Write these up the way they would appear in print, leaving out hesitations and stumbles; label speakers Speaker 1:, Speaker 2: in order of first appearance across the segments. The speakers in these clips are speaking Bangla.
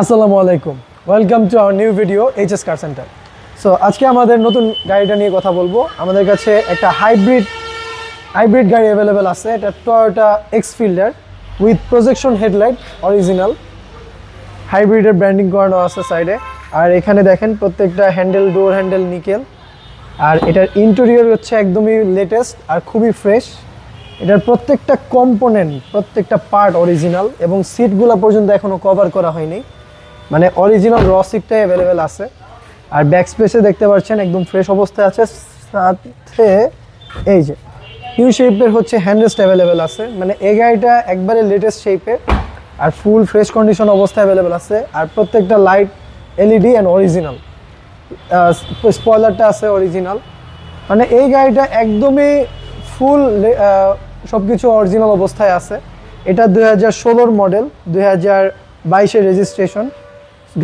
Speaker 1: আসসালামু আলাইকুম, welcome to our new video HS car centre. So আজকে আমাদের নতুন গাড়িটা নিয়ে কথা বলবো। আমাদের কাছে একটা হাইব্রিড গাড়ি অ্যাভেলেবেল আছে। এটা Toyota X Fielder with projection headlight, original হাইব্রিডের ব্র্যান্ডিং করানো আছে সাইডে। আর এখানে দেখেন প্রত্যেকটা হ্যান্ডেল, ডোর হ্যান্ডেল নিকেল। আর এটার ইন্টেরিয়র হচ্ছে একদমই লেটেস্ট আর খুবই ফ্রেশ। এটার প্রত্যেকটা কম্পোনেন্ট, প্রত্যেকটা পার্ট অরিজিনাল এবং সিটগুলো পর্যন্ত এখনও কভার করা হয়নি, মানে অরিজিনাল র সিটটাই অ্যাভেলেবেল আছে। আর ব্যাক স্পেসে দেখতে পাচ্ছেন একদম ফ্রেশ অবস্থায় আছে। সাথে এই যে নিউ শেপের হচ্ছে হ্যান্ডরেস্ট অ্যাভেলেবেল আছে, মানে এই গাড়িটা একবারে লেটেস্ট শেপের আর ফুল ফ্রেশ কন্ডিশন অবস্থায় অ্যাভেলেবেল আছে। আর প্রত্যেকটা লাইট এলইডি অ্যান্ড অরিজিনাল, স্পয়লারটা আছে অরিজিনাল। মানে এই গাড়িটা একদমই ফুল সব কিছু অরিজিনাল অবস্থায় আছে। এটা 2016 মডেল, 2022-এর রেজিস্ট্রেশন।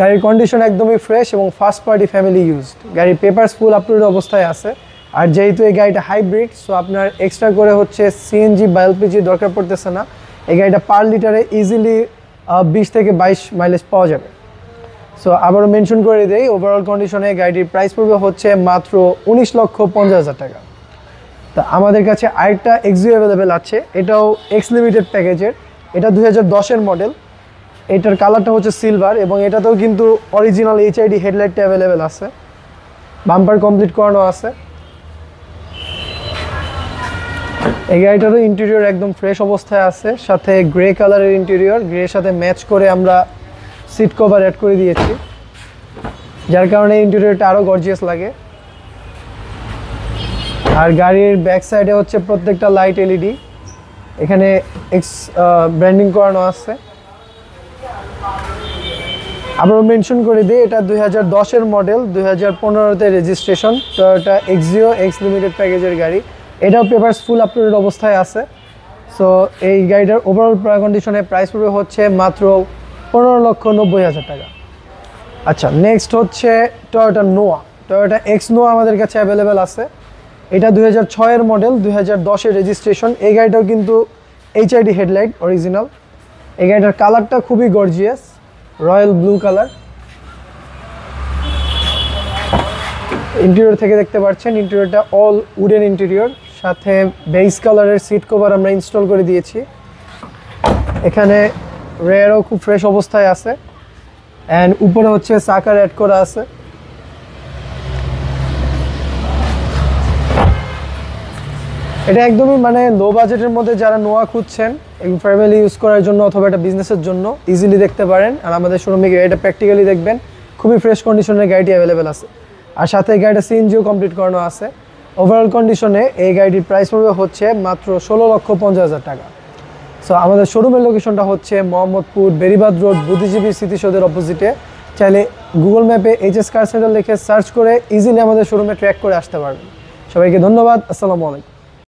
Speaker 1: গাড়ির কন্ডিশন একদমই ফ্রেশ এবং ফার্স্ট পার্টি ফ্যামিলি ইউজড। গাড়ির পেপারস ফুল আপলোড অবস্থায় আছে। আর যেহেতু এই গাড়িটা হাইব্রিড, সো আপনার এক্সট্রা করে হচ্ছে সিএনজি বা এলপিজি দরকার পড়তেছে না। এই গাড়িটা পার লিটারে ইজিলি 20 থেকে 22 মাইলেজ পাওয়া যাবে। সো আবারও মেনশন করে দেই, ওভারঅল কন্ডিশনে গাড়িটির প্রাইস পড়বে হচ্ছে মাত্র 19,50,000 টাকা। তা আমাদের কাছে আরেকটা এক্সিও অ্যাভেলেবেল আছে, এটাও এক্স লিমিটেড প্যাকেজের। এটা 2010-এর মডেল। এটার কালারটা হচ্ছে সিলভার এবং এটাতেও কিন্তু অরিজিনাল এইচআইডি হেডলাইটটা অ্যাভেলেবেল আছে, বাম্পার কমপ্লিট করানো আছে। এই গাড়িটারও ইন্টেরিয়র একদম ফ্রেশ অবস্থায় আছে, সাথে গ্রে কালারের ইন্টেরিয়র, গ্রের সাথে ম্যাচ করে আমরা সিট কভার অ্যাড করে দিয়েছি, যার কারণে ইন্টেরিয়রটা আরও গর্জিয়াস লাগে। আর গাড়ির ব্যাক সাইডে হচ্ছে প্রত্যেকটা লাইট এলইডি, এখানে এক্স ব্র্যান্ডিং করানো আছে। আবারও মেনশন করে দিই, এটা 2010-এর মডেল, 2015-তে registration, Toyota Axio X limited প্যাকেজের গাড়ি। এটাও পেপারস ফুল আপলোডেড অবস্থায় আছে। সো এই গাড়িটার ওভারঅল কন্ডিশনে প্রাইস পড়বে হচ্ছে মাত্র 15,90,000 টাকা। আচ্ছা, নেক্সট হচ্ছে টয়োটা নোয়া। টয়োটা এক্স নোয়া আমাদের কাছে অ্যাভেলেবেল আছে। এটা 2006-এর মডেল, 2010-এর রেজিস্ট্রেশন। এই গাড়িটাও কিন্তু এইচআইডি হেডলাইট অরিজিনাল। এই গাড়িটার কালারটা খুবই gorgeous, royal blue colour. Interior থেকে দেখতে পাচ্ছেন ইন্টেরিয়রটা অল উডেন ইন্টেরিয়র, সাথে বেজ কালারের সিট কভার আমরা ইনস্টল করে দিয়েছি। এখানে রেয়ারও খুব ফ্রেশ অবস্থায় আছে অ্যান্ড উপরে হচ্ছে সাকার অ্যাড করা আছে। এটা একদমই মানে লো বাজেটের মধ্যে যারা নোয়া খুঁজছেন ফ্যামিলি ইউজ করার জন্য অথবা একটা বিজনেসের জন্য ইজিলি দেখতে পারেন। আর আমাদের শোরুমে গাড়িটা প্র্যাকটিক্যালি দেখবেন, খুবই ফ্রেশ কন্ডিশনের গাড়িটি অ্যাভেলেবেল আছে। আর সাথে এই গাড়িটা সিএনজিও কমপ্লিট করানো আছে। ওভারঅল কন্ডিশনে এই গাড়িটির প্রাইস পড়বে হচ্ছে মাত্র 16,50,000 টাকা। সো আমাদের শোরুমের লোকেশনটা হচ্ছে মোহাম্মদপুর বেরিবাদ রোড, বুদ্ধিজীবী স্মৃতিসৌধের অপোজিটে। চাইলে গুগল ম্যাপে এইচএস কার সেন্টার লিখে সার্চ করে ইজিলি আমাদের শোরুমে ট্র্যাক করে আসতে পারবেন। সবাইকে ধন্যবাদ, আসসালামু আলাইকুম।